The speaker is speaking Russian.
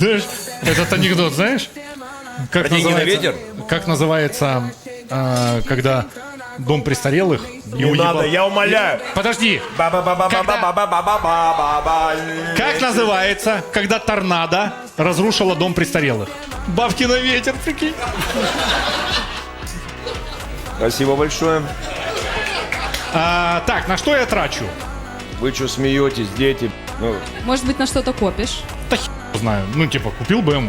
Знаешь, этот анекдот, знаешь? Как Про деньги на называется- ветер? Как называется, когда дом престарелых? и Не уебал- надо, я умоляю. Подожди, Ба-ба-ба-ба-ба-ба-ба-ба-ба-ба. как называется, когда торнадо разрушило дом престарелых? Бабки на ветер, прикинь. Спасибо большое. Так, на что я трачу? Вы что смеетесь, дети? Ну, Может быть, на что-то копишь? Да хер знаю. Ну, типа, купил BMW.